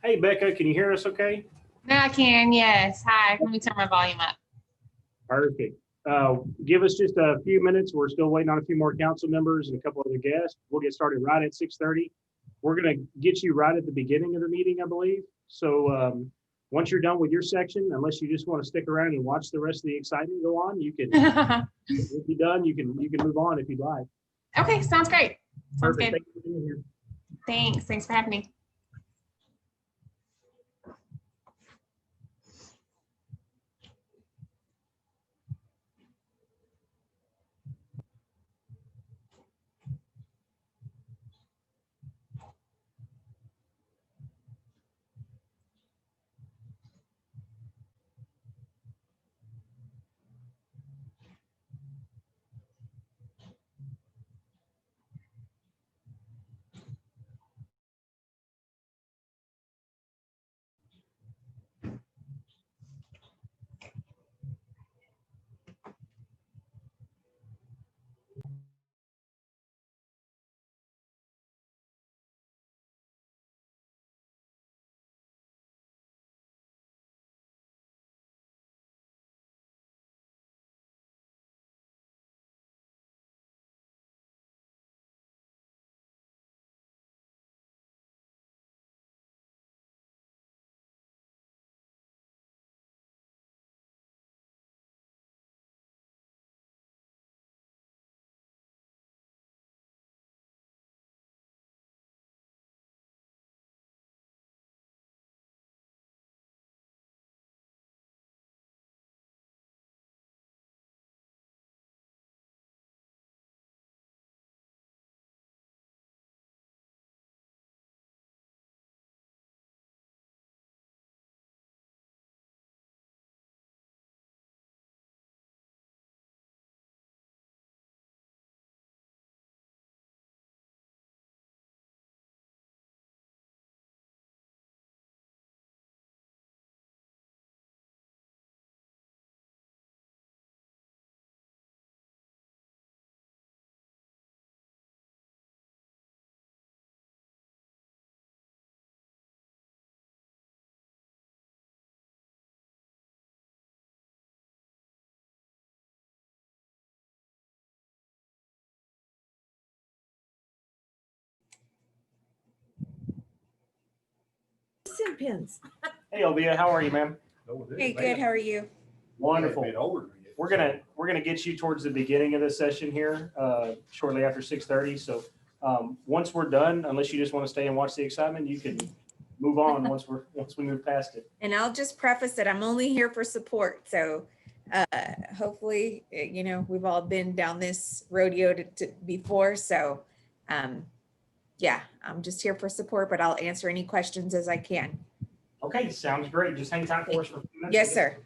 Hey, Becca, can you hear us okay? Now I can, yes. Hi, let me turn my volume up. Perfect. Give us just a few minutes. We're still waiting on a few more council members and a couple other guests. We'll get started right at 6:30. We're going to get you right at the beginning of the meeting, I believe. So once you're done with your section, unless you just want to stick around and watch the rest of the excitement go on, you can. If you're done, you can move on if you'd like. Okay, sounds great. Sounds Perfect. good. Thank you for being here. Thanks for having me. Pins. Hey, Olvia, how are you, ma'am? Hey, good. How are you? Wonderful. We're gonna get you towards the beginning of the session here, shortly after 6:30. So once we're done, unless you just want to stay and watch the excitement, you can move on once we move past it. And I'll just preface that I'm only here for support. So hopefully, we've all been down this rodeo before. So yeah, I'm just here for support, but I'll answer any questions as I can. Okay, sounds great. Just hang tight for us for a few minutes. Yes, sir.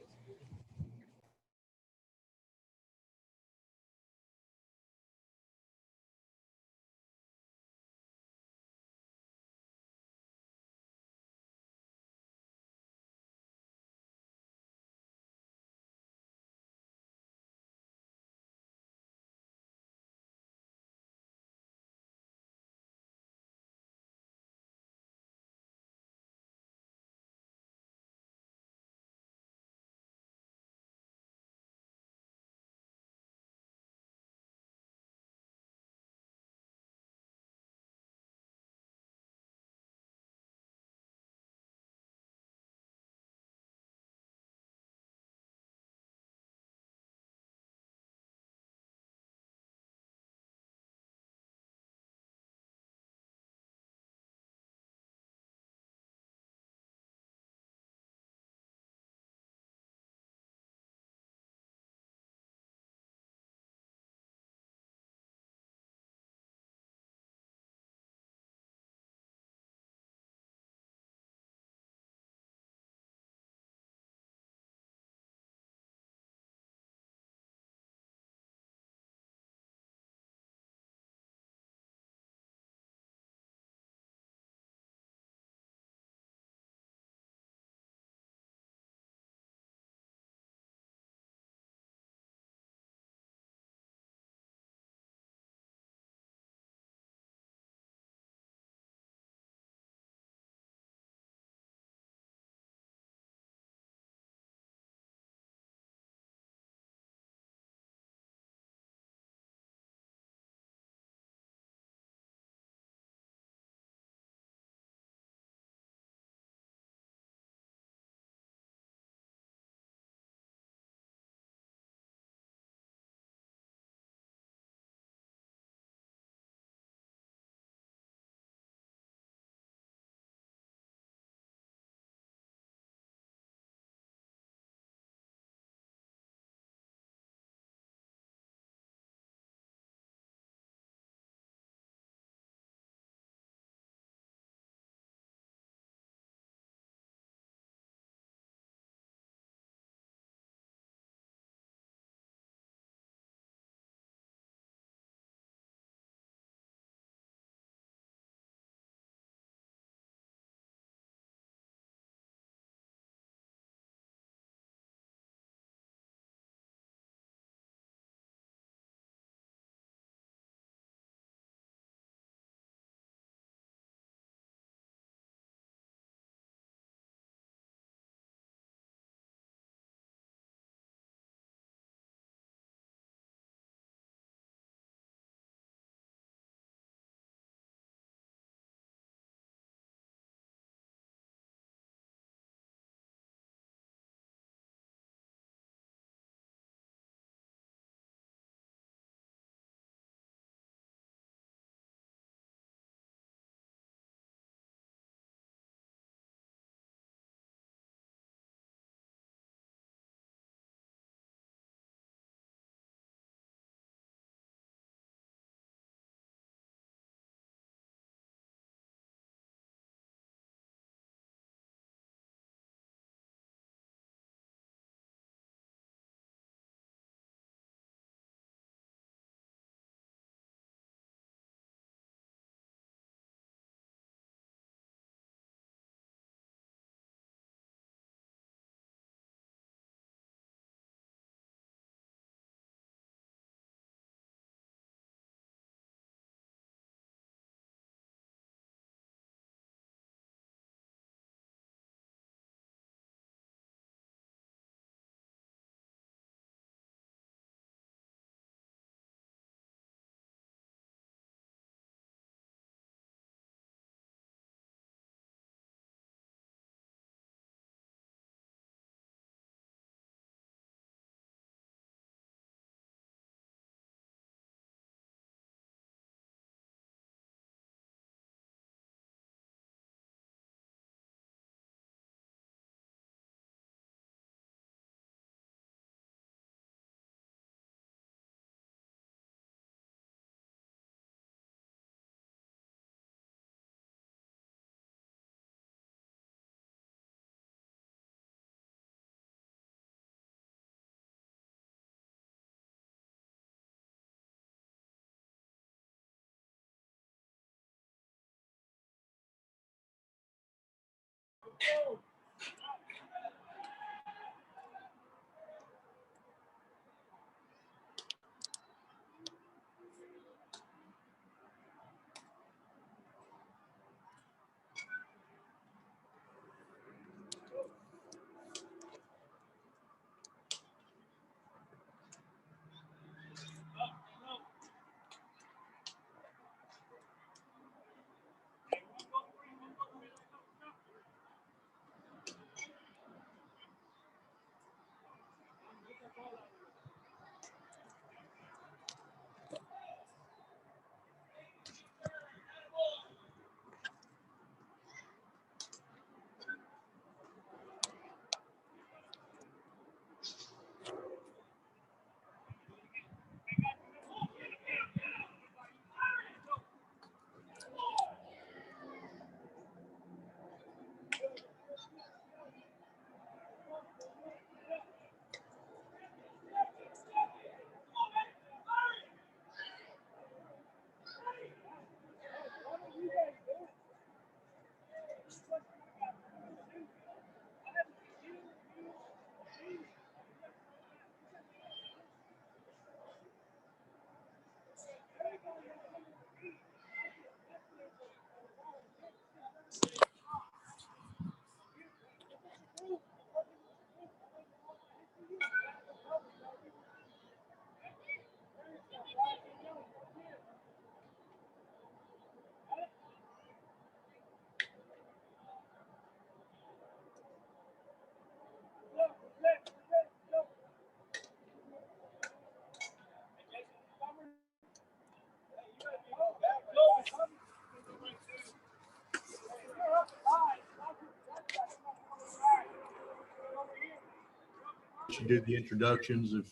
You do the introductions if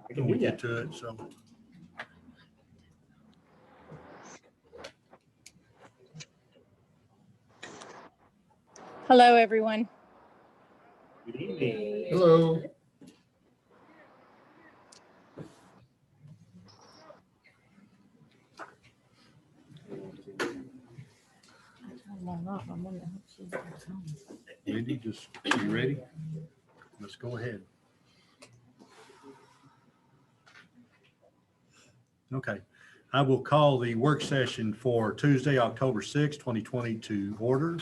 I can we do get that. to it, so. Hello, everyone. Good evening. Hello. Andy, just, you ready? Let's go ahead. Okay, I will call the work session for Tuesday, October 6, 2020 to order.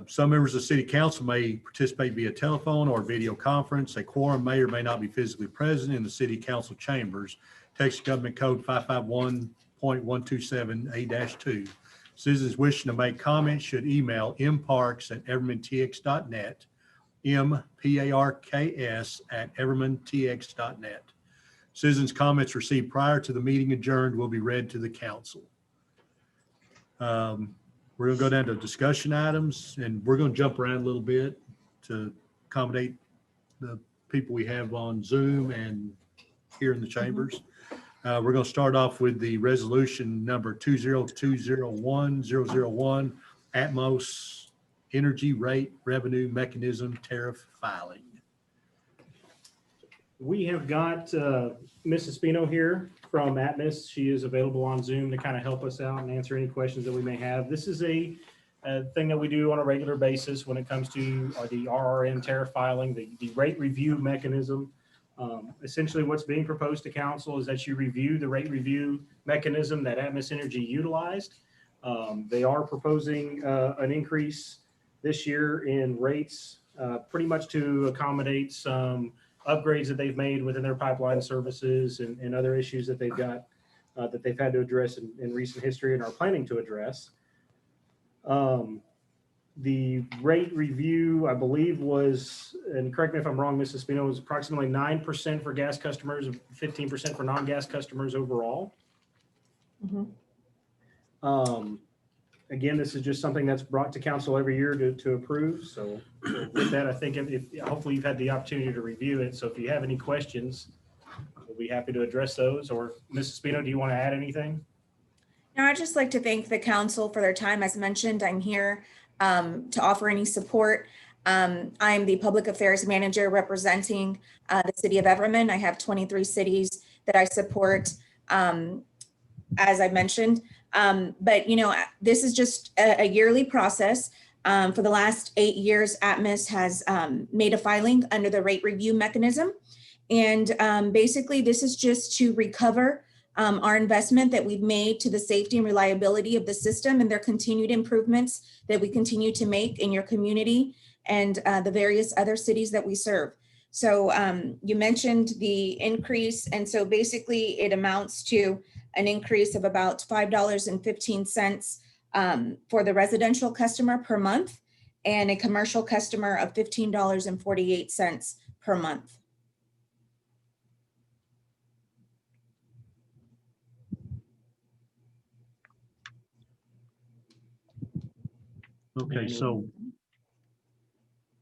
Some members of the city council may participate via telephone or video conference. A quorum may or may not be physically present in the city council chambers. Texas Government Code 551.127A-2. Citizens wishing to make comments should email mparks@evermantx.net, mparks@evermantx.net. Citizens' comments received prior to the meeting adjourned will be read to the council. We're going to go down to discussion items, and we're going to jump around a little bit to accommodate the people we have on Zoom and here in the chambers. We're going to start off with the resolution number 20201-001, Atmos Energy Rate Revenue Mechanism Tariff Filing. We have got Mrs. Spino here from Atmos. She is available on Zoom to kind of help us out and answer any questions that we may have. This is a thing that we do on a regular basis when it comes to the RRM tariff filing, the rate review mechanism. Essentially, what's being proposed to council is that you review the rate review mechanism that Atmos Energy utilized. They are proposing an increase this year in rates, pretty much to accommodate some upgrades that they've made within their pipeline services and other issues that they've got that they've had to address in recent history and are planning to address. The rate review, I believe, was, and correct me if I'm wrong, Mrs. Spino, was approximately 9% for gas customers and 15% for non-gas customers overall. Again, this is just something that's brought to council every year to approve. So with that, I think hopefully you've had the opportunity to review it. So if you have any questions, we'll be happy to address those. Or Mrs. Spino, do you want to add anything? Now, I'd just like to thank the council for their time. As mentioned, I'm here to offer any support. I'm the public affairs manager representing the city of Everman. I have 23 cities that I support, as I mentioned. But, you know, this is just a yearly process. For the last 8 years, Atmos has made a filing under the rate review mechanism. And basically, this is just to recover our investment that we've made to the safety and reliability of the system and their continued improvements that we continue to make in your community and the various other cities that we serve. So you mentioned the increase. And so basically it amounts to an increase of about $5.15 for the residential customer per month and a commercial customer of $15.48 per month. Okay, so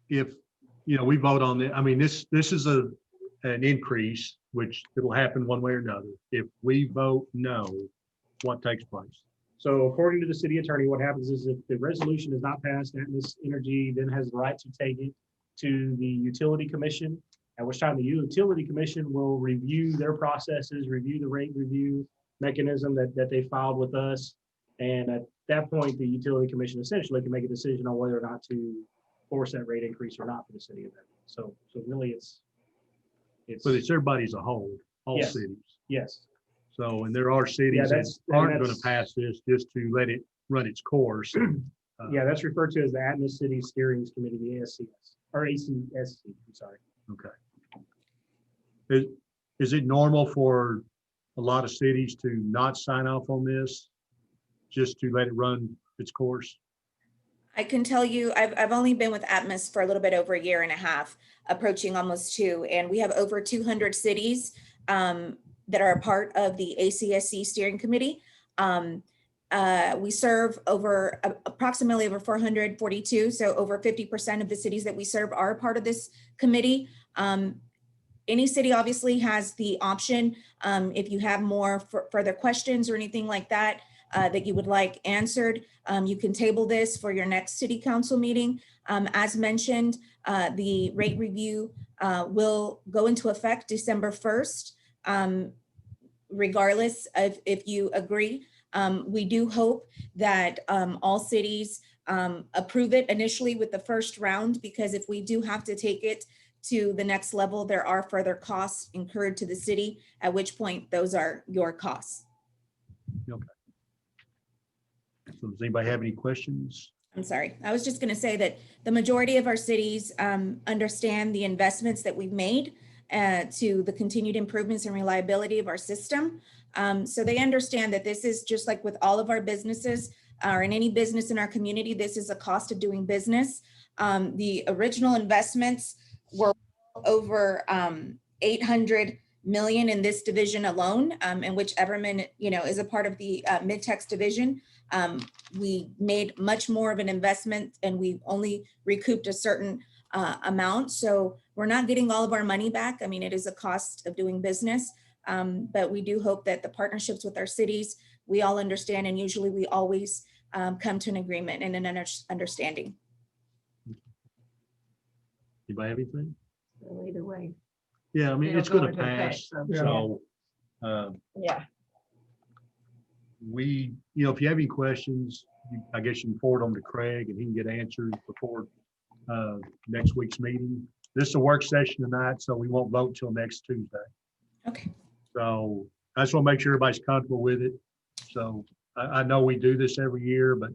if, we vote on it, I mean, this is an increase, which it'll happen one way or another. If we vote no, what takes place? So according to the city attorney, what happens is if the resolution is not passed, Atmos Energy then has the right to take it to the utility commission, at which time the utility commission will review their processes, review the rate review mechanism that they filed with us. And at that point, the utility commission essentially can make a decision on whether or not to force that rate increase or not for the city of Edmond. So really it's. But it's everybody as a whole, all Yes. cities. Yes. So, and there are cities that aren't going to pass this just to let it run its course. Yeah, that's referred to as the Atmos City Steering Committee, the ASCS, or ACSC, I'm sorry. Okay. Is it normal for a lot of cities to not sign off on this, just to let it run its course? I can tell you, I've only been with Atmos for a little bit over 1.5 years, approaching almost 2, and we have over 200 cities that are a part of the ACSC steering committee. We serve approximately over 442, so over 50% of the cities that we serve are a part of this committee. Any city obviously has the option, if you have more further questions or anything like that, that you would like answered, you can table this for your next city council meeting. As mentioned, the rate review will go into effect December 1st, regardless of if you agree. We do hope that all cities approve it initially with the first round, because if we do have to take it to the next level, there are further costs incurred to the city, at which point those are your costs. Okay. So does anybody have any questions? I'm sorry. I was just going to say that the majority of our cities understand the investments that we've made to the continued improvements and reliability of our system. So they understand that this is just like with all of our businesses or in any business in our community, this is a cost of doing business. The original investments were over 800 million in this division alone, in which Everman, is a part of the Mid-Tex division. We made much more of an investment and we only recouped a certain amount. So we're not getting all of our money back. I mean, it is a cost of doing business, but we do hope that the partnerships with our cities, we all understand, and usually we always come to an agreement and an understanding. Anybody have anything? So either way. Yeah, I mean, It'll it's going go to into effect, pass. so- So Yeah. we, if you have any questions, I guess you can forward them to Craig and he can get answers before next week's meeting. This is a work session tonight, so we won't vote till next Tuesday. Okay. So I just want to make sure everybody's comfortable with it. So I know we do this every year, but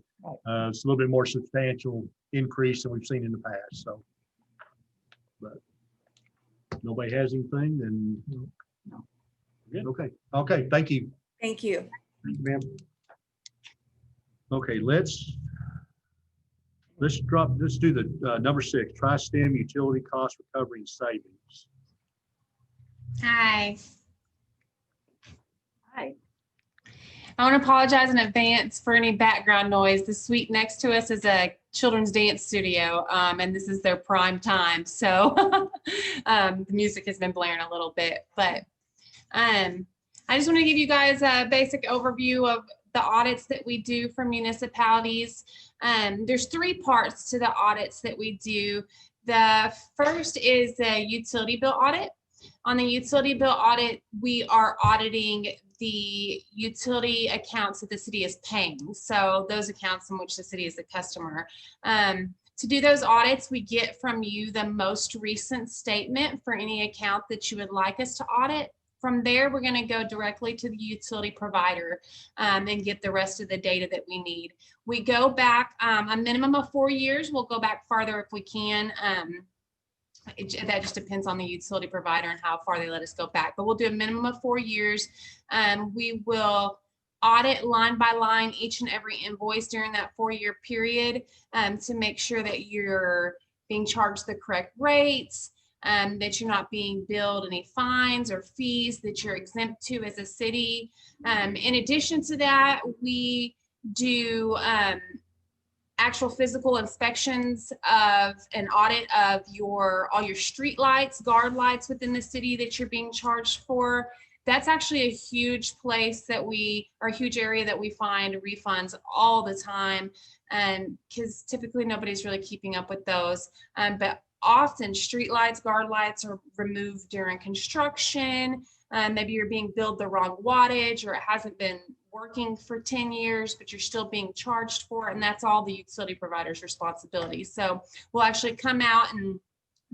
it's a little bit more substantial increase than we've seen in the past. So, but nobody has anything, then No. Good. Okay. Okay. Thank you. Thank you. Thank you, ma'am. Okay, let's do the number 6, Tri-Stem utility cost recovery and savings. Hi. Hi. I want to apologize in advance for any background noise. The suite next to us is a children's dance studio, and this is their prime time. So the music has been blaring a little bit, but I just want to give you guys a basic overview of the audits that we do for municipalities. There's 3 parts to the audits that we do. The first is the utility bill audit. On the utility bill audit, we are auditing the utility accounts that the city is paying. So those accounts in which the city is the customer. To do those audits, we get from you the most recent statement for any account that you would like us to audit. From there, we're going to go directly to the utility provider and get the rest of the data that we need. We go back a minimum of 4 years. We'll go back farther if we can. That just depends on the utility provider and how far they let us go back. But we'll do a minimum of 4 years. We will audit line by line each and every invoice during that 4-year period to make sure that you're being charged the correct rates, that you're not being billed any fines or fees that you're exempt to as a city. In addition to that, we do actual physical inspections of an audit of all your street lights, guard lights within the city that you're being charged for. That's actually a huge place a huge area that we find refunds all the time, because typically nobody's really keeping up with those. But often street lights, guard lights are removed during construction. Maybe you're being billed the wrong wattage, or it hasn't been working for 10 years, but you're still being charged for it. And that's all the utility provider's responsibility. So we'll actually come out and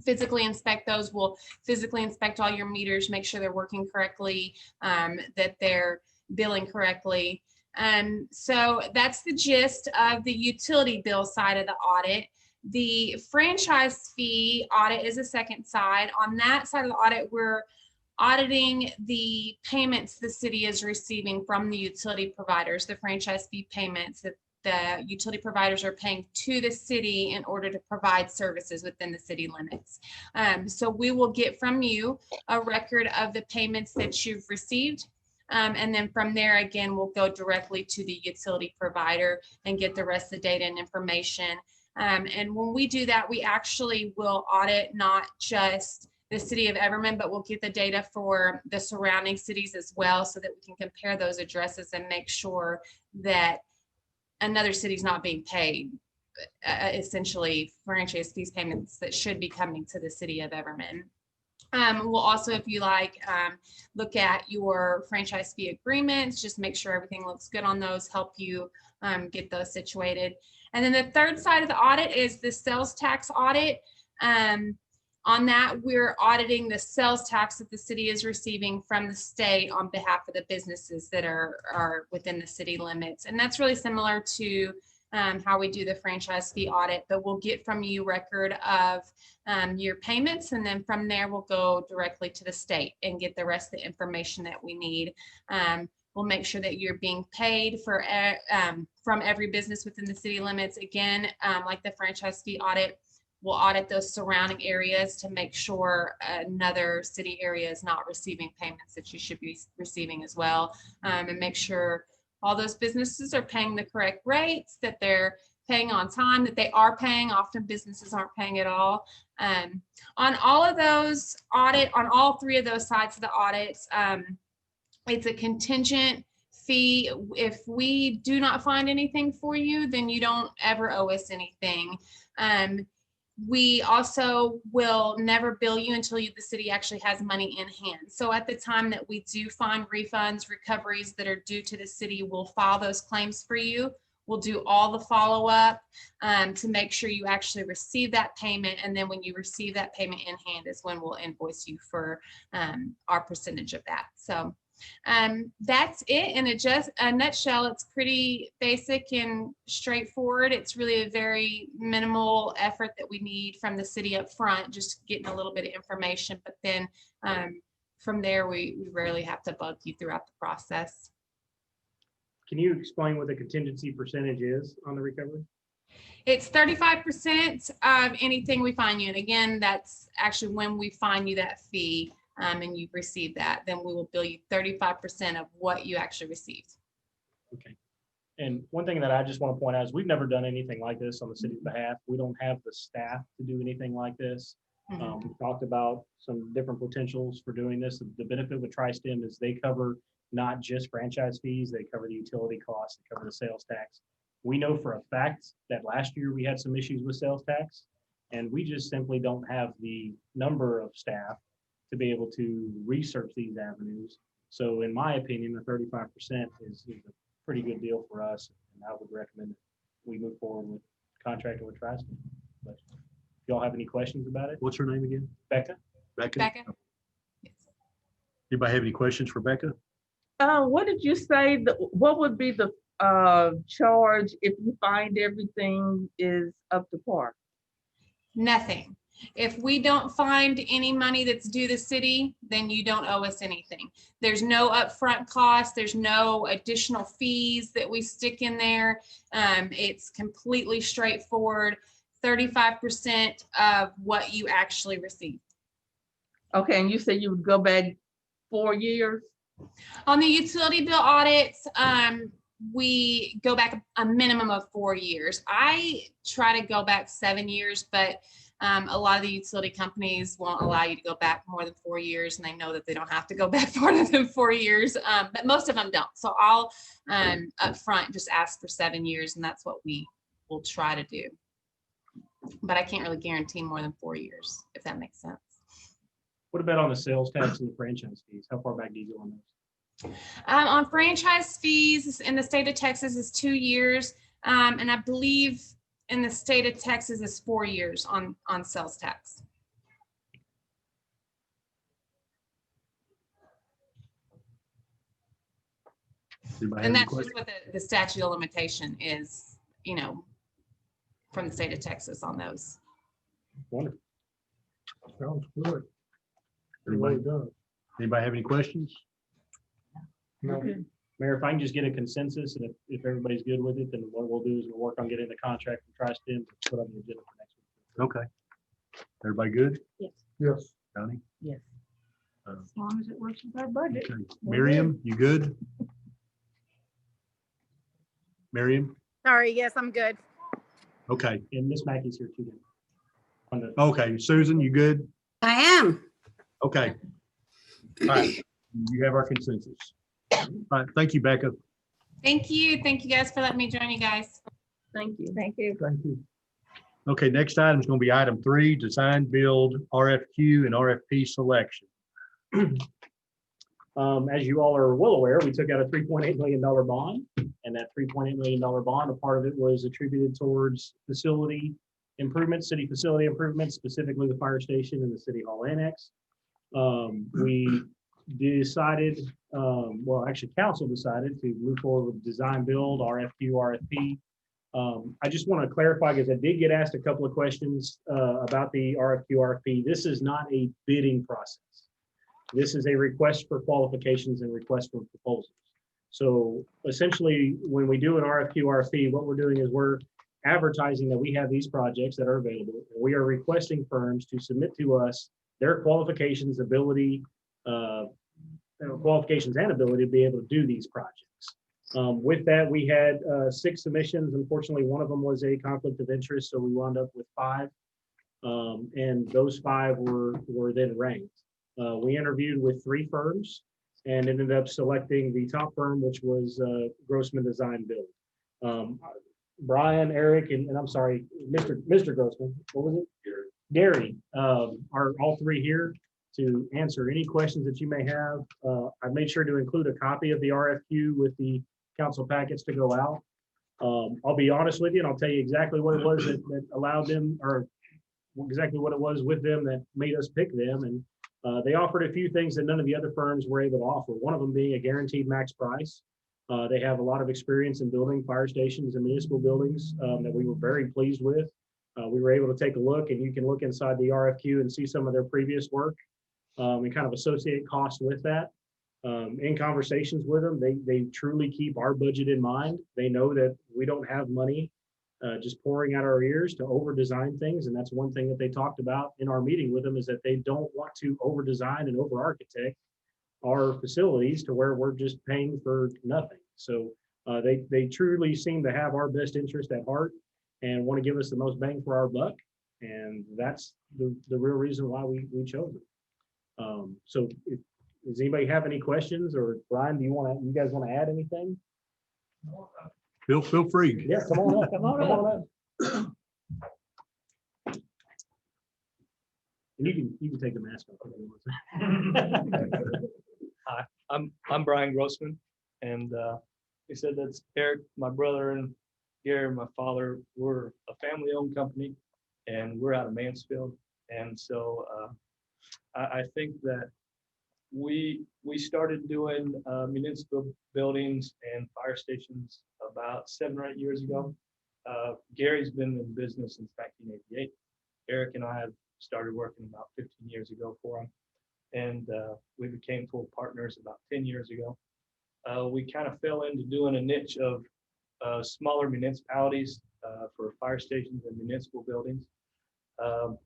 physically inspect those. We'll physically inspect all your meters, make sure they're working correctly, that they're billing correctly. So that's the gist of the utility bill side of the audit. The franchise fee audit is a second side. On that side of the audit, we're auditing the payments the city is receiving from the utility providers, the franchise fee payments that the utility providers are paying to the city in order to provide services within the city limits. So we will get from you a record of the payments that you've received. And then from there, again, we'll go directly to the utility provider and get the rest of the data and information. And when we do that, we actually will audit not just the city of Everman, but we'll get the data for the surrounding cities as well, so that we can compare those addresses and make sure that another city's not being paid essentially franchise fees payments that should be coming to the city of Everman. We'll also, if you like, look at your franchise fee agreements, just make sure everything looks good on those, help you get those situated. And then the third side of the audit is the sales tax audit. On that, we're auditing the sales tax that the city is receiving from the state on behalf of the businesses that are within the city limits. And that's really similar to how we do the franchise fee audit, but we'll get from you record of your payments. And then from there, we'll go directly to the state and get the rest of the information that we need. We'll make sure that you're being paid for from every business within the city limits. Again, like the franchise fee audit, we'll audit those surrounding areas to make sure another city area is not receiving payments that you should be receiving as well, and make sure all those businesses are paying the correct rates, that they're paying on time, that they are paying. Often businesses aren't paying at all. On all of those on all three of those sides of the audits, it's a contingent fee. If we do not find anything for you, then you don't ever owe us anything. We also will never bill you until the city actually has money in hand. So at the time that we do find refunds, recoveries that are due to the city, we'll file those claims for you. We'll do all the follow-up to make sure you actually receive that payment. And then when you receive that payment in hand is when we'll invoice you for our percentage of that. So that's it in a nutshell. It's pretty basic and straightforward. It's really a very minimal effort that we need from the city up front, just getting a little bit of information. But then from there, we rarely have to bug you throughout the process. Can you explain what the contingency percentage is on the recovery? It's 35% of anything we find you. And again, that's actually when we find you that fee. And you've received that, then we will bill you 35% of what you actually received. Okay. And one thing that I just want to point out is we've never done anything like this on the city's behalf. We don't have the staff to do anything like this. Mm-hmm. We've talked about some different potentials for doing this. The benefit with Tri-Stem is they cover not just franchise fees, they cover the utility costs, they cover the sales tax. We know for a fact that last year we had some issues with sales tax, and we just simply don't have the number of staff to be able to research these avenues So in my opinion, the 35% is a pretty good deal for us. And I would recommend that we move forward with contracting with TriState. But if y'all have any questions about it, What's her name again? Becca? Becca? Anybody have any questions for Becca? What did you say, what would be the charge if you find everything is up to par? Nothing. If we don't find any money that's due the city, then you don't owe us anything. There's no upfront cost. There's no additional fees that we stick in there. It's completely straightforward. 35% of what you actually receive. Okay, and you said you would go back 4 years? On the utility bill audits, we go back a minimum of 4 years. I try to go back 7 years, but a lot of the utility companies won't allow you to go back more than 4 years, and they know that they don't have to go back more than 4 years, but most of them don't. So I'll upfront just ask for 7 years, and that's what we will try to do. But I can't really guarantee more than 4 years, if that makes sense. What about on the sales tax and the franchise fees? How far back do you go on those? On franchise fees in the state of Texas is 2 years, and I believe in the state of Texas is 4 years on sales tax. Anybody have And any that's just questions? what the statute of limitation is, you know, from the state of Texas on those. Wonderful. Sounds good. Anybody, Really does. anybody have any questions? No. Mayor, if I can just get a consensus, and if everybody's good with it, then what we'll do is we'll work on getting the contract from TriState and put on the agenda for next week. Okay. Everybody good? Yes. Connie? Yes. As long as it works with our budget. Okay. Miriam, you good? Miriam? Sorry, yes, I'm good. Okay. And Miss Mackey's here too. then. On the, Okay. Susan, you good? I am. Okay. All right. You have our consensus. All right. Thank you, Becca. Thank you. Thank you guys for letting me join you guys. Thank you. Thank you. Thank you. Okay, next item is going to be item 3, design, build, RFQ and RFP selection. as you all are well aware, we took out a $3.8 million bond, and that $3.8 million bond, a part of it was attributed towards facility improvements, city facility improvements, specifically the fire station and the city hall annex. We decided, well, actually council decided to move forward with design build, RFQ, RFP. I just want to clarify, because I did get asked a couple of questions about the RFQ, RFP. This is not a bidding process. This is a request for qualifications and request for proposals. So essentially, when we do an RFQ, RFP, what we're doing is we're advertising that we have these projects that are available. And we are requesting firms to submit to us their qualifications, ability, qualifications and ability to be able to do these projects. With that, we had 6 submissions. Unfortunately, one of them was a conflict of interest, so we wound up with 5. And those 5 were then ranked. We interviewed with 3 firms and ended up selecting the top firm, which was Grossman Design Build. Brian, Eric, and I'm sorry, Mr. Grossman, what was it? Gary are all 3 here to answer any questions that you may have. I made sure to include a copy of the RFQ with the council packets to go out. I'll be honest with you, and I'll tell you exactly what it was that allowed them, or exactly what it was with them that made us pick them. And they offered a few things that none of the other firms were able to offer. One of them being a guaranteed max price. They have a lot of experience in building fire stations and municipal buildings that we were very pleased with. We were able to take a look, and you can look inside the RFQ and see some of their previous work and kind of associate costs with that. In conversations with them, they truly keep our budget in mind. They know that we don't have money just pouring out our ears to over design things. And that's one thing that they talked about in our meeting with them, is that they don't want to over design and over architect our facilities to where we're just paying for nothing. So they truly seem to have our best interest at heart and want to give us the most bang for our buck. And that's the real reason why we chose it. So does anybody have any questions, or Brian, you guys want to add anything? Feel free. Yeah, come on up. Come on up. And you can take the mask off if you want to. I'm Brian Grossman, and he said that's Eric, my brother, and Gary, my father. We're a family-owned company, and we're out of Mansfield. And so I think that we started doing municipal buildings and fire stations about 7 or 8 years ago. Gary's been in business since 1988. Eric and I have started working about 15 years ago for him, and we became full partners about 10 years ago. We kind of fell into doing a niche of smaller municipalities for fire stations and municipal buildings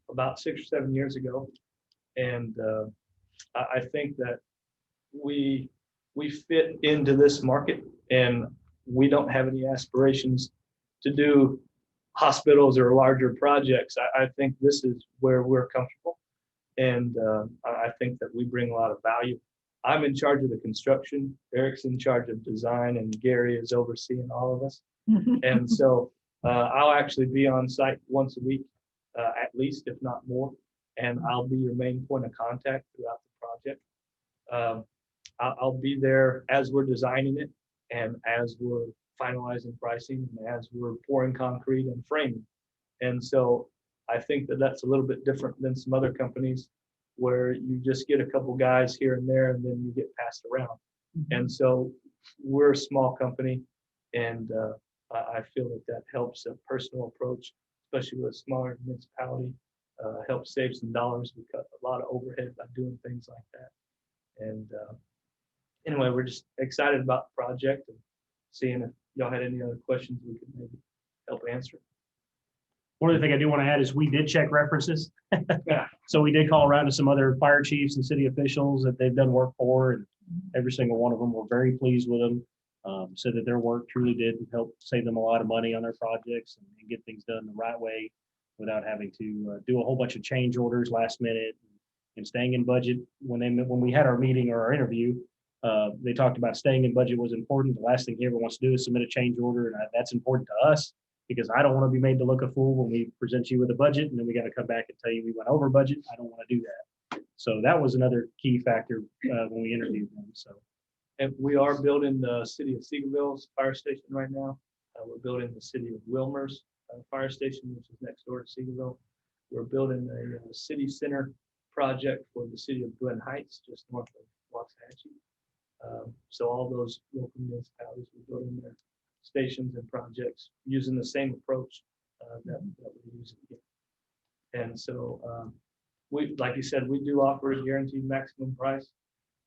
about 6 or 7 years ago. And I think that we fit into this market, and we don't have any aspirations to do hospitals or larger projects. I think this is where we're comfortable, and I think that we bring a lot of value. I'm in charge of the construction, Eric's in charge of design, and Gary is overseeing all of us. And so I'll actually be on site once a week, at least, if not more, and I'll be your main point of contact throughout the project. I'll be there as we're designing it, and as we're finalizing pricing, and as we're pouring concrete and framing. And so I think that that's a little bit different than some other companies where you just get a couple guys here and there, and then you get passed around. And so we're a small company, and I feel that helps a personal approach, especially with a smaller municipality, helps save some dollars. We cut a lot of overhead by doing things like that. And anyway, we're just excited about the project and seeing if y'all had any other questions we could maybe help answer. One other thing I do want to add is we did check references. So we did call around to some other fire chiefs and city officials that they've done work for, and every single one of them were very pleased with them. Said that their work truly did help save them a lot of money on their projects and get things done the right way without having to do a whole bunch of change orders last minute and staying in budget. When we had our meeting or our interview, they talked about staying in budget was important. The last thing he ever wants to do is submit a change order, and that's important to us, because I don't want to be made to look a fool when we present you with a budget and then we got to come back and tell you we went over budget. I don't want to do that. So that was another key factor when we interviewed them. So, and we are building the city of Seagoville's fire station right now. We're building the city of Wilmer's fire station, which is next door to Seagoville. We're building a city center project for the city of Glen Heights, just north of Waxahachie. So all those local municipalities we're building their stations and projects using the same approach that we're using here. And so we, like you said, we do offer a guaranteed maximum price.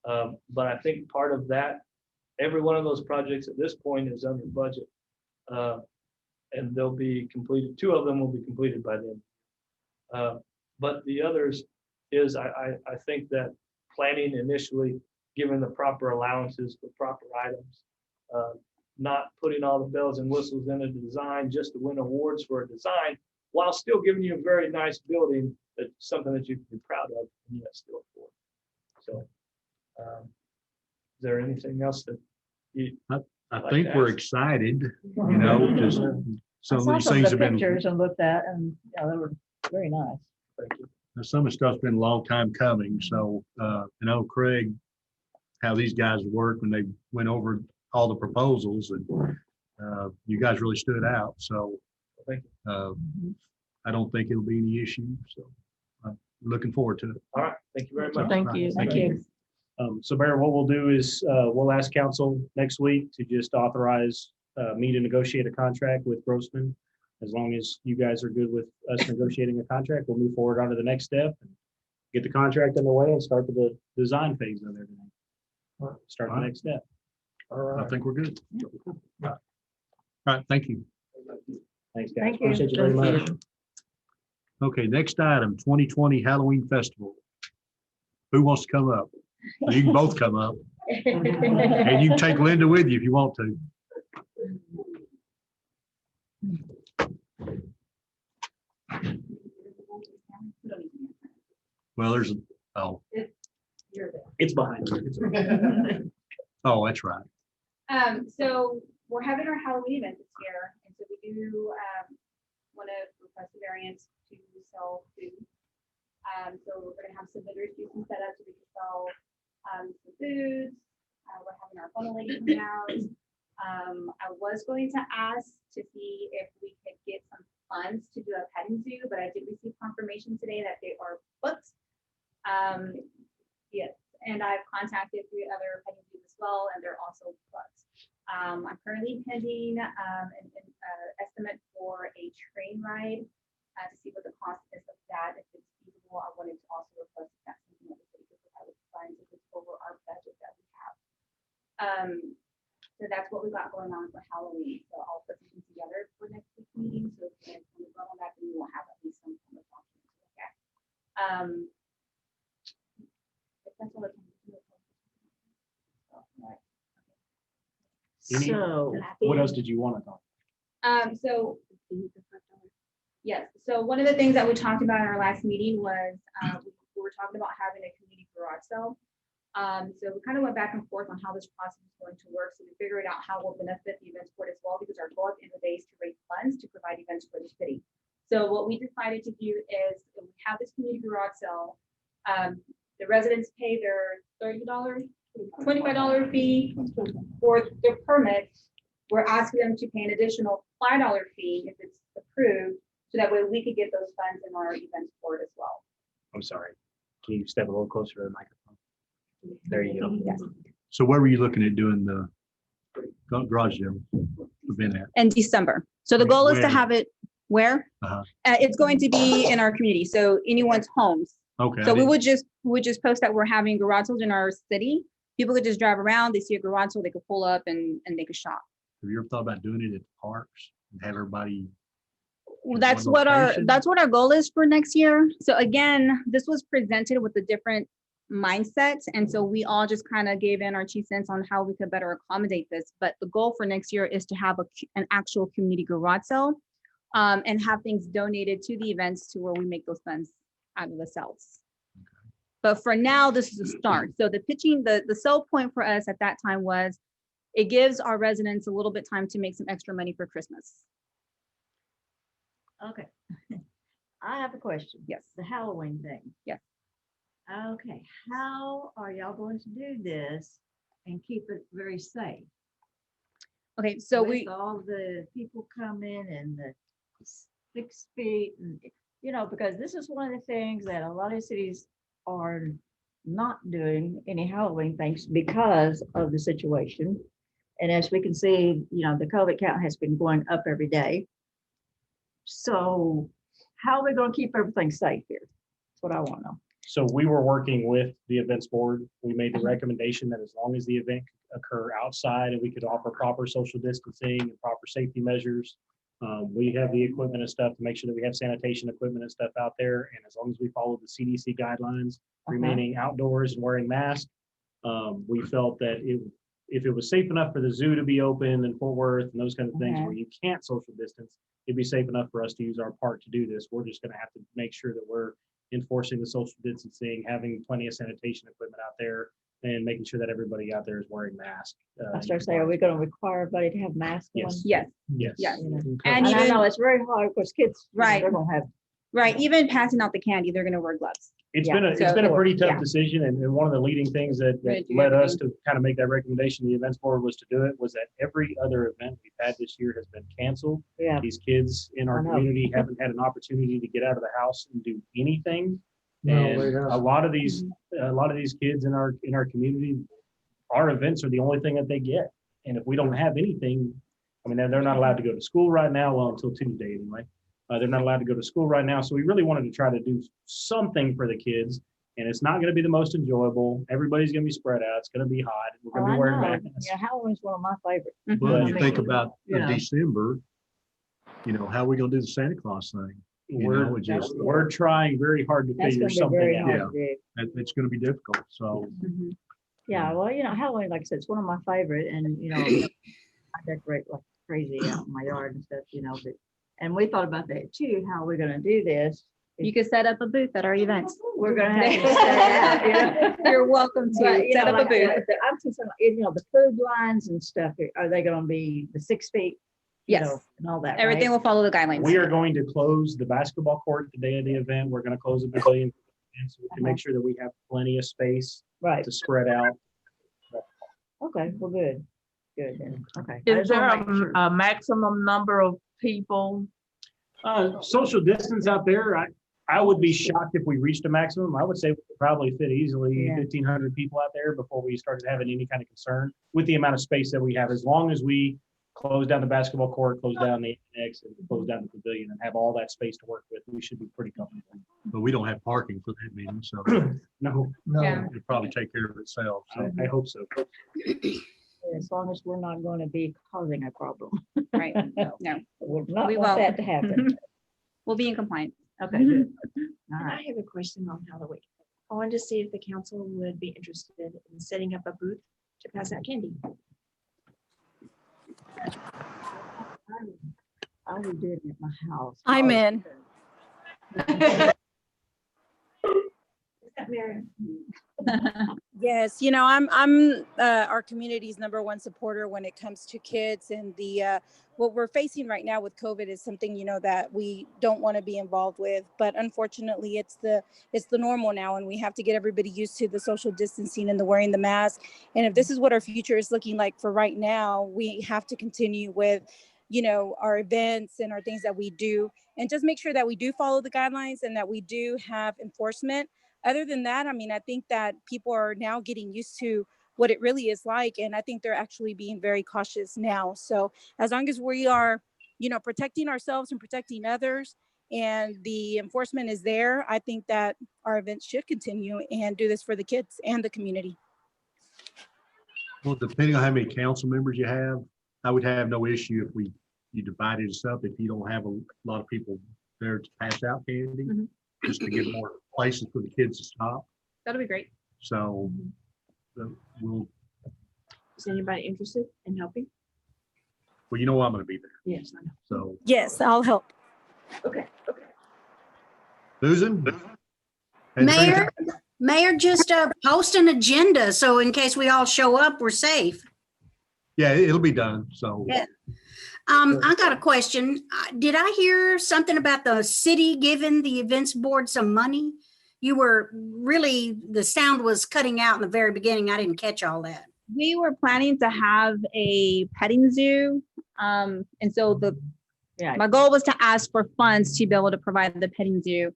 But I think part of that, every one of those projects at this point is under budget. And they'll be completed. 2 of them will be completed by then. But the others is, I think that planning initially, given the proper allowances for proper items, not putting all the bells and whistles in a design just to win awards for a design, while still giving you a very nice building, that's something that you can be proud of and yet still afford. So is there anything else that you I think we're excited, because some of these things have been, Pictures and looked at, and yeah, they were very nice. thank you. some of the stuff's been a long time coming. So, Craig, how these guys work when they went over all the proposals, and you guys really stood out. So Thank I don't think it'll be any issue. So I'm looking forward to it. All right, thank you very much. Thank you. Thank you. So Mayor, what we'll do is we'll ask council next week to just authorize me to negotiate a contract with Grossman. As long as you guys are good with us negotiating a contract, we'll move forward on to the next step and get the contract underway and start the design phase of everything. Start the next step. All right. I think we're good. All right, thank you. Thanks, guys. Thank you. Appreciate you very much. Okay, next item, 2020 Halloween Festival. Who wants to come up? You can both come up. And you can take Linda with you if you want to. Well, there's, oh, It's behind you. oh, that's right. So we're having our Halloween event this year, and so we do want to request a variance to sell food. So we're going to have some vendors do some setup so we can sell some foods, We're having our funnel lady come out. I was going to ask to see if we could get some funds to do a petting zoo, but I did receive confirmation today that they are booked. Yes, and I've contacted 3 other petting zoos as well, and they're also booked. I'm currently pending an estimate for a train ride to see what the cost is of that. If it's feasible, I wanted to also request if that's something that the city could provide with funds if it's over our budget that we have. So that's what we got going on for Halloween. So I'll put something together for next week's meeting. So when we go on that, then we will have at least some kind of document to look at. If that's all I can do. So, right. Any- So, What else did you want to talk? So yes, so one of the things that we talked about in our last meeting was we were talking about having a community garage sale. So we kind of went back and forth on how this process is going to work. So we figured out how we'll benefit the events board as well, because our goal at the end of the day is to raise funds to provide events for the city. So what we decided to do is we have this community garage sale. The residents pay their $30, $25 fee for their permit. We're asking them to pay an additional $5 fee if it's approved, so that way we could get those funds in our events board as well. I'm sorry. Can you step a little closer to the microphone? There you go. Yes. So where were you looking at doing the garage sale event at? In December. So the goal is to Where? have it where? Uh-huh. It's going to be in our community, so anyone's homes. Okay. I So we didn't- would just post that we're having garage sales in our city. People could just drive around, they see a garage sale, they could pull up and they could shop. Have you ever thought about doing it at the parks and have everybody? Well, in That's one what location? our goal is for next year. So again, this was presented with a different mindset. And so we all just kind of gave in our 2 cents on how we could better accommodate this. But the goal for next year is to have an actual community garage sale and have things donated to the events to where we make those funds out of the sales. But for now, this is a start. So the pitching, the sell point for us at that time was it gives our residents a little bit time to make some extra money for Christmas. okay. I have a question. Yes. The Halloween thing. Yes. Okay, how are y'all going to do this and keep it very safe? Okay, so With all the people come in and the 6 feet and, because this is one of the things that a lot of cities are not doing any Halloween things because of the situation. And as we can see, the COVID count has been going up every day. So how are we going to keep everything safe here? That's what I want to know. So we were working with the events board. We made the recommendation that as long as the event could occur outside and we could offer proper social distancing and proper safety measures. We have the equipment and stuff to make sure that we have sanitation equipment and stuff out there. And as long as we follow the CDC guidelines, remaining outdoors and wearing masks, we felt that if it was safe enough for the zoo to be open in Fort Worth and those kinds of things where you can't social distance, it'd be safe enough for us to use our park to do this. We're just going to have to make sure that we're enforcing the social distancing, having plenty of sanitation equipment out there, and making sure that everybody out there is wearing masks. I start saying, are we going to require everybody to have masks on? Yes. yes, Yes. yes. And And I even- know it's very hard because kids, Right. they're going to have. right, even passing out the candy, they're gonna wear gloves. It's Yeah, been a so- pretty tough yeah. decision, and one of the leading things that Right, do led us to kind of make that recommendation, to the events board, was to do it, was that every other event we've had this year has been canceled. Yeah. These kids in our I know. community haven't had an opportunity to get out of the house and do anything. No, And they a haven't. lot of these kids in our community, our events are the only thing that they get. And if we don't have anything, I mean, they're not allowed to go to school right now, well, until Tuesday anyway. They're not allowed to go to school right now. So we really wanted to try to do something for the kids. And it's not going to be the most enjoyable. Everybody's going to be spread out. It's going to be hot. We're going to be wearing masks. Yeah, Halloween's one of my favorites. But you Mhm. think about You know. December, how are we gonna do the Santa Claus thing? We're trying very hard to That's figure gonna be very something hard out. to do. It's gonna be difficult, so. Yeah, well, Halloween, like I said, it's one of my favorite, and I decorate like crazy out in my yard and stuff, and we thought about that too. How are we gonna do this? You could set up a booth at our events. We're gonna have to stay out. You're welcome to But, set up a like, booth. I'm concerned, the food lines and stuff. Are they gonna be the 6 feet? Yes. And all that. Everything will follow the guidelines. We are going to close the basketball court the day of the event. We're going to close the pavilion, so we can make sure that we have plenty of space Right. to spread out. Okay, well, good, good then, okay. I Is just wanna there make sure. a maximum number of people? Social distance out there, I would be shocked if we reached a maximum. I would say we could probably fit easily Yeah. 1,500 people out there before we started having any kind of concern with the amount of space that we have. As long as we close down the basketball court, close down the annex, and close down the pavilion and have all that space to work with, we should be pretty comfortable. But we don't have parking for that meeting, so No, No, it'll probably take care of itself. So I hope so. as long as we're not going to be causing a problem. Right, no, Would not We want won't. that to happen. we'll be in compliance. Okay, good. All And I right. have a question on Halloween. I wanted to see if the council would be interested in setting up a booth to pass out candy. I'll be doing it at my house. I'm in. Yes, you know, I'm our community's #1 supporter when it comes to kids, and the what we're facing right now with COVID is something, you know, that we don't want to be involved with. But unfortunately, it's the normal now, and we have to get everybody used to the social distancing and the wearing the mask. And if this is what our future is looking like for right now, we have to continue with, you know, our events and our things that we do, and just make sure that we do follow the guidelines and that we do have enforcement. Other than that, I mean, I think that people are now getting used to what it really is like. And I think they're actually being very cautious now. So as long as we are, you know, protecting ourselves and protecting others, and the enforcement is there, I think that our events should continue and do this for the kids and the community. Well, depending on how many council members you have, I would have no issue if you divided us up, if you don't have a lot of people there to pass out candy, just to give more places for the kids to stop. That'll be great. So we'll, Is anybody interested in helping? well, you know, I'm going to be there. Yes, I know. So Yes, I'll help. Okay. Susan? Mayor, just post an agenda, so in case we all show up, we're safe. Yeah, it'll be done. So Yeah. I got a question. Did I hear something about the city giving the events board some money? You were really, the sound was cutting out in the very beginning. I didn't catch all that. We were planning to have a petting zoo. And so Yeah. my goal was to ask for funds to be able to provide the petting zoo.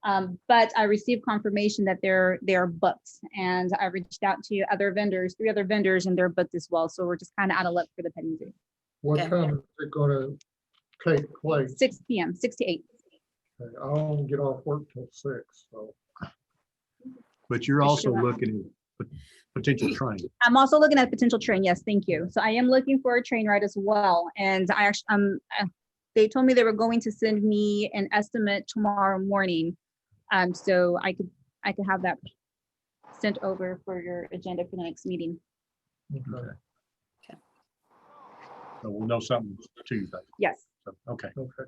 But I received confirmation that they're booked, and I reached out to other vendors, 3 other vendors, and they're booked as well. So we're just kind of out of luck for the petting zoo. What Yeah. time is it gonna take place? 6 p.m., 6 to 8. I don't get off work till 6, so. but you're also looking at potential training. I'm also looking at potential train. Yes, thank you. So I am looking for a train ride as well. And I actually, they told me they were going to send me an estimate tomorrow morning. So I could have that sent over for your agenda for the next meeting. Okay. So we'll know something Tuesday. Yes. So, okay. Okay.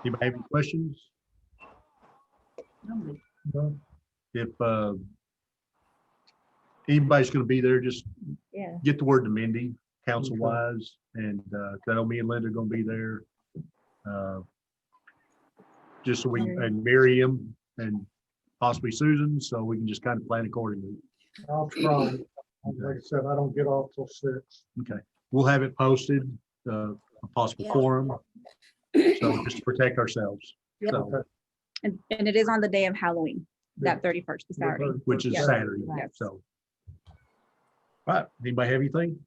Anybody have any questions? No, If anybody's going to be there, just Yeah. get the word to Mindy, council wise, and I know me and Linda are going to be there. Just so we, and Miriam and possibly Susan, so we can just kind of plan accordingly. I'll try. Like I said, I don't get off till 6. Okay, we'll have it posted, a possible Yeah. quorum, so just to protect ourselves. Yep. So, And it is on the day of Halloween, that 31st, the Saturday. which is Yes. Saturday, Yes. so. All right, anybody have anything?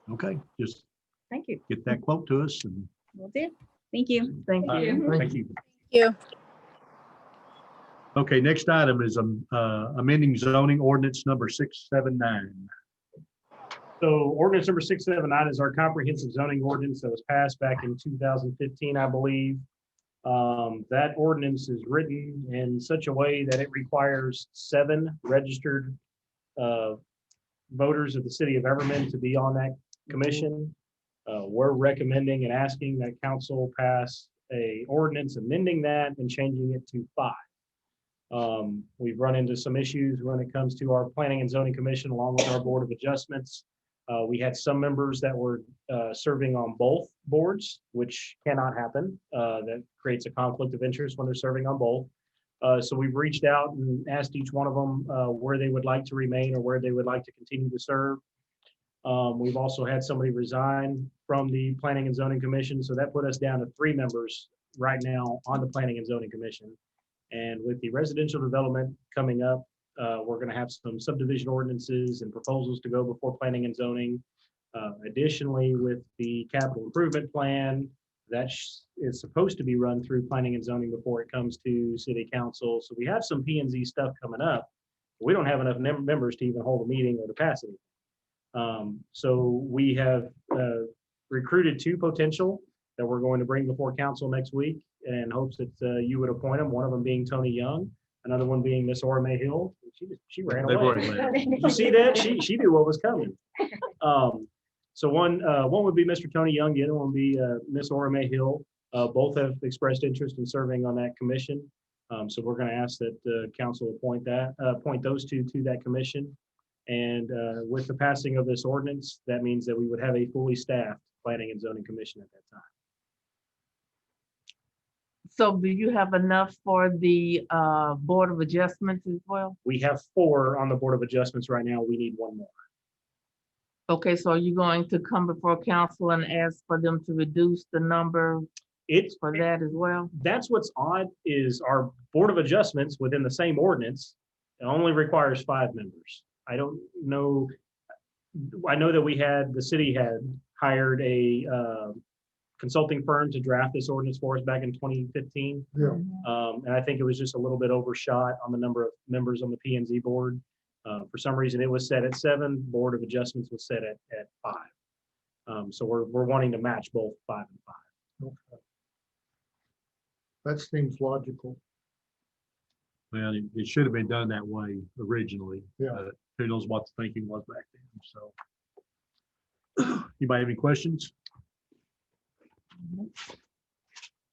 Okay, just Thank you. get that quote to us and Will do. Thank you. Thank you. thank you. You. Okay, next item is amending zoning ordinance number 679. So ordinance number 679 is our comprehensive zoning ordinance that was passed back in 2015, I believe. That ordinance is written in such a way that it requires 7 registered voters of the city of Everman to be on that commission. We're recommending and asking that council pass a ordinance amending that and changing it to 5. We've run into some issues when it comes to our planning and zoning commission along with our board of adjustments. We had some members that were serving on both boards, which cannot happen. That creates a conflict of interest when they're serving on both. So we've reached out and asked each one of them where they would like to remain or where they would like to continue to serve. We've also had somebody resign from the Planning and Zoning Commission, so that put us down to 3 members right now on the Planning and Zoning Commission. And with the residential development coming up, we're going to have some subdivision ordinances and proposals to go before Planning and Zoning. Additionally, with the capital improvement plan, that is supposed to be run through Planning and Zoning before it comes to City Council. So we have some P&Z stuff coming up. We don't have enough members to even hold a meeting or to pass it. So we have recruited 2 potential that we're going to bring before council next week in hopes that you would appoint them, one of them being Tony Young, another one being Miss Orme Hill. She ran away. Did you see that? She knew what was coming. So one would be Mr. Tony Young, the other one would be Miss Orme Hill. Both have expressed interest in serving on that commission. So we're going to ask that council appoint those 2 to that commission. And with the passing of this ordinance, that means that we would have a fully staffed Planning and Zoning Commission at that time. So do you have enough for the Board of Adjustments as well? We have 4 on the Board of Adjustments right now. We need 1 more. Okay, so are you going to come before council and ask for them to reduce the number for that as well? That's what's odd is our Board of Adjustments within the same ordinance, it only requires 5 members. I don't know. I know that the city had hired a consulting firm to draft this ordinance for us back in 2015. Yeah. And I think it was just a little bit overshot on the number of members on the P&Z board. For some reason, it was set at 7. Board of Adjustments was set at 5. So we're wanting to match both 5 and 5. Okay. That seems logical. Well, it should have been done that way originally. Yeah. Who knows what the thinking was back then. So, anybody have any questions?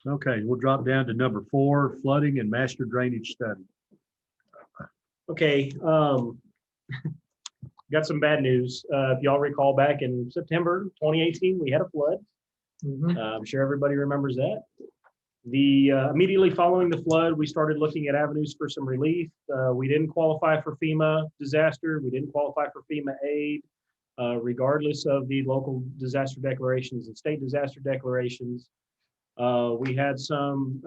Okay, we'll drop down to number 4, flooding and master drainage study. Okay, got some bad news. If y'all recall back in September 2018, we had a flood. I'm sure everybody remembers that. Immediately following the flood, we started looking at avenues for some relief. We didn't qualify for FEMA disaster. We didn't qualify for FEMA aid, regardless of the local disaster declarations and state disaster declarations. We had some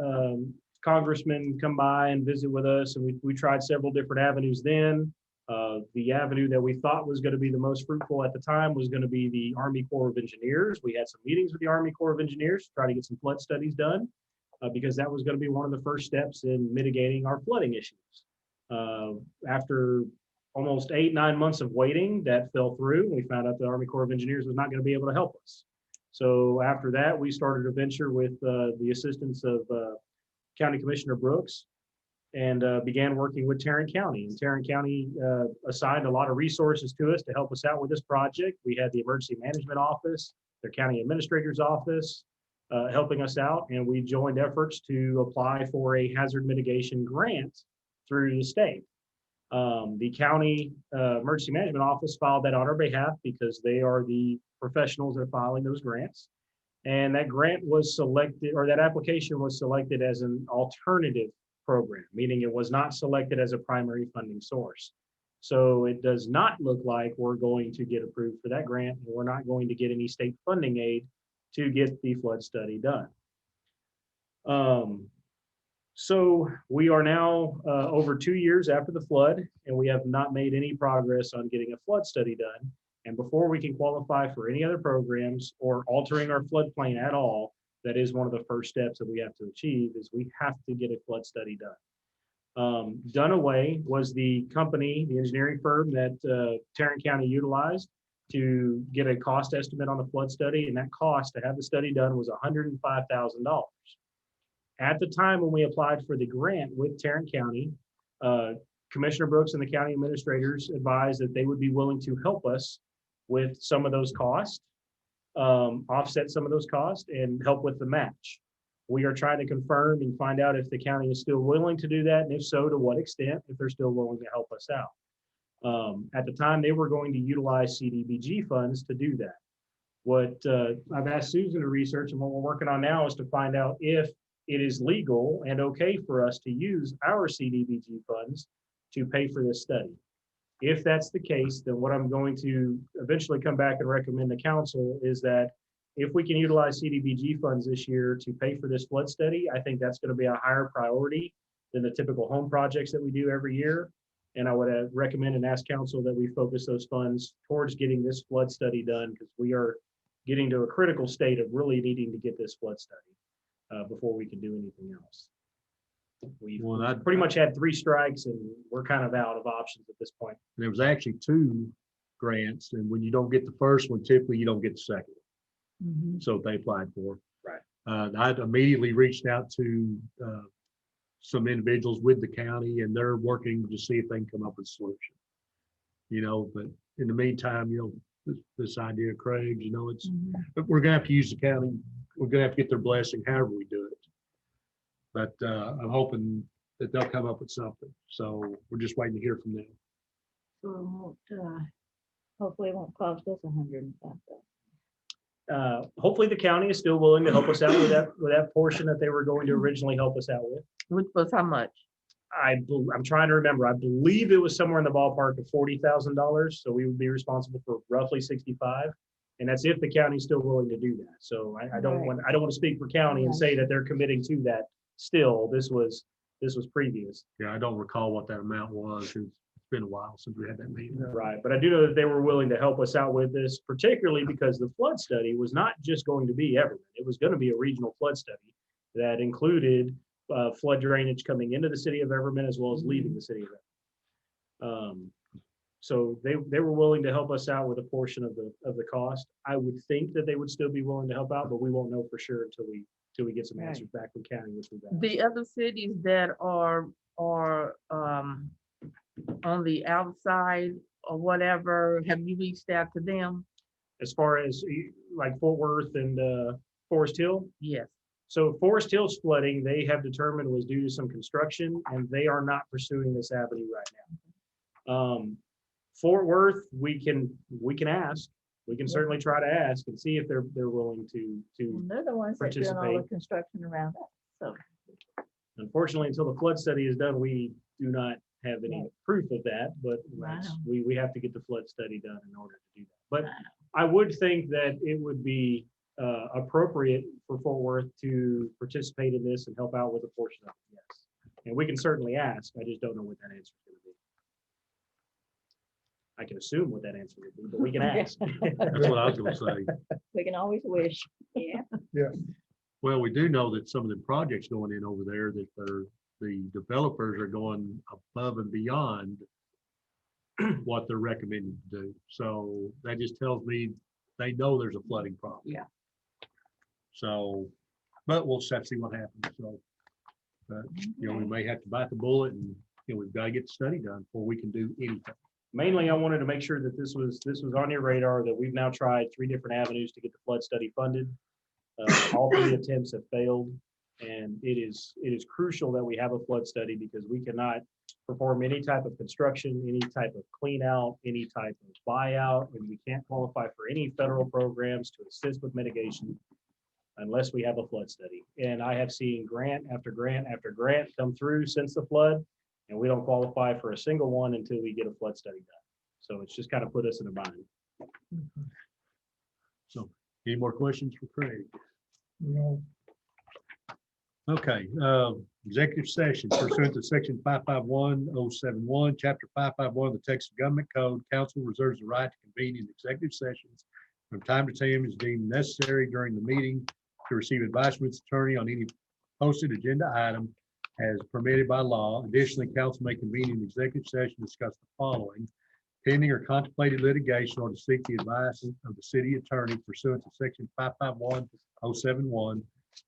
congressmen come by and visit with us, and we tried several different avenues then. The avenue that we thought was going to be the most fruitful at the time was going to be the Army Corps of Engineers. We had some meetings with the Army Corps of Engineers to try to get some flood studies done. Because that was going to be one of the first steps in mitigating our flooding issues. After almost 8-9 months of waiting, that fell through. We found out the Army Corps of Engineers was not going to be able to help us. So after that, we started a venture with the assistance of County Commissioner Brooks and began working with Tarrant County. And Tarrant County assigned a lot of resources to us to help us out with this project. We had the Emergency Management Office, their County Administrator's Office, helping us out, and we joined efforts to apply for a hazard mitigation grant through the state. The county emergency management office filed that on our behalf because they are the professionals that are filing those grants. And that grant was selected, or that application was selected as an alternative program, meaning it was not selected as a primary funding source. So it does not look like we're going to get approved for that grant, and we're not going to get any state funding aid to get the flood study done. So we are now over 2 years after the flood, and we have not made any progress on getting a flood study done. And before we can qualify for any other programs or altering our floodplain at all, that is one of the first steps that we have to achieve is we have to get a flood study done. Dunaway was the company, the engineering firm that Tarrant County utilized to get a cost estimate on the flood study, and that cost to have the study done was $105,000. At the time when we applied for the grant with Tarrant County, Commissioner Brooks and the county administrators advised that they would be willing to help us with some of those costs, offset some of those costs, and help with the match. We are trying to confirm and find out if the county is still willing to do that, and if so, to what extent, if they're still willing to help us out. At the time, they were going to utilize CDBG funds to do that. What I've asked Susan to research and what we're working on now is to find out if it is legal and okay for us to use our CDBG funds to pay for this study. If that's the case, then what I'm going to eventually come back and recommend to council is that if we can utilize CDBG funds this year to pay for this flood study, I think that's going to be a higher priority than the typical home projects that we do every year. And I would recommend and ask council that we focus those funds towards getting this flood study done, because we are getting to a critical state of really needing to get this flood study before we can do anything else. We've pretty much had 3 strikes and we're kind of out of options at this point. There was actually 2 grants, and when you don't get the first one, typically you don't get the second. So they applied for. Right. I immediately reached out to some individuals with the county, and they're working to see if they can come up with a solution. You know, but in the meantime, you know, this idea, Craig, you know, it's, but we're gonna have to use the county. We're gonna have to get their blessing, however we do it. But I'm hoping that they'll come up with something. So we're just waiting to hear from them. So it won't, hopefully it won't cost us $105,000. Hopefully the county is still willing to help us out with that portion that they were going to originally help us out with. Which was how much? I'm trying to remember. I believe it was somewhere in the ballpark of $40,000. So we would be responsible for roughly 65. And that's if the county's still willing to do that. So I don't want to speak for county and say that they're committing to that still. This was previous. Yeah, I don't recall what that amount was. It's been a while since we had that meeting. Right, but I do know that they were willing to help us out with this, particularly because the flood study was not just going to be Everman. It was going to be a regional flood study that included flood drainage coming into the city of Everman as well as leaving the city of Everman. So they were willing to help us out with a portion of the cost. I would think that they would still be willing to help out, but we won't know for sure until we get some answers back from county, which we've asked. The other cities that are on the outside or whatever, have you reached out to them? As far as like Fort Worth and Forest Hill? Yes. So Forest Hill's flooding, they have determined was due to some construction, and they are not pursuing this avenue right now. Fort Worth, we can ask. We can certainly try to ask and see if they're willing to And they're the ones that doing all the participate. construction around us. So Unfortunately, until the flood study is done, we do not have any proof of that, but we have to get the flood study done in order to do that. But I would think that it would be appropriate for Fort Worth to participate in this and help out with a portion of it, yes. And we can certainly ask. I just don't know what that answer is going to be. I can assume what that answer would be, but we can ask. That's what I was gonna say. we can always wish. Yeah. Well, we do know that some of the projects going in over there, that the developers are going above and beyond what they're recommending to do. So that just tells me they know there's a flooding problem. Yeah. So, but we'll just have to see what happens. So, but, you know, we may have to bite the bullet, and, you know, we've got to get the study done before we can do anything. Mainly, I wanted to make sure that this was on your radar, that we've now tried 3 different avenues to get the flood study funded. All 3 attempts have failed, and it is crucial that we have a flood study, because we cannot perform any type of construction, any type of clean out, any type of buyout, and we can't qualify for any federal programs to assist with mitigation unless we have a flood study. And I have seen grant after grant after grant come through since the flood, and we don't qualify for a single one until we get a flood study done. So it's just kind of put us in a bind. So, any more questions for Craig? No. Okay, executive session pursuant to section 551071, chapter 551 of the Texas Government Code, council reserves the right to convene in executive sessions from time to time as deemed necessary during the meeting to receive advice from its attorney on any posted agenda item as permitted by law. Additionally, council may convene in executive session to discuss the following: pending or contemplated litigation, or to seek the advice of the city attorney pursuant to section 551071,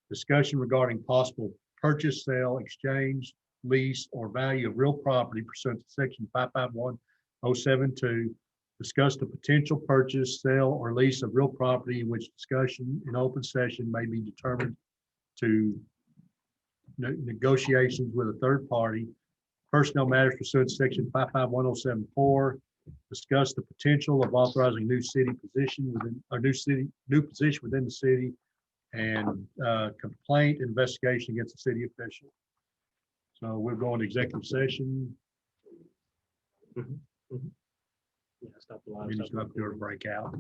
discussion regarding possible purchase, sale, exchange, lease, or value of real property pursuant to section 551072, discuss the potential purchase, sale, or lease of real property in which discussion in open session may be determined to negotiations with a third party, personnel matters pursuant to section 551074, discuss the potential of authorizing new city position within, or new position within the city, and complaint investigation against the city official. So we're going to executive session. Yeah, stop the line, We stop just have to do a breakout.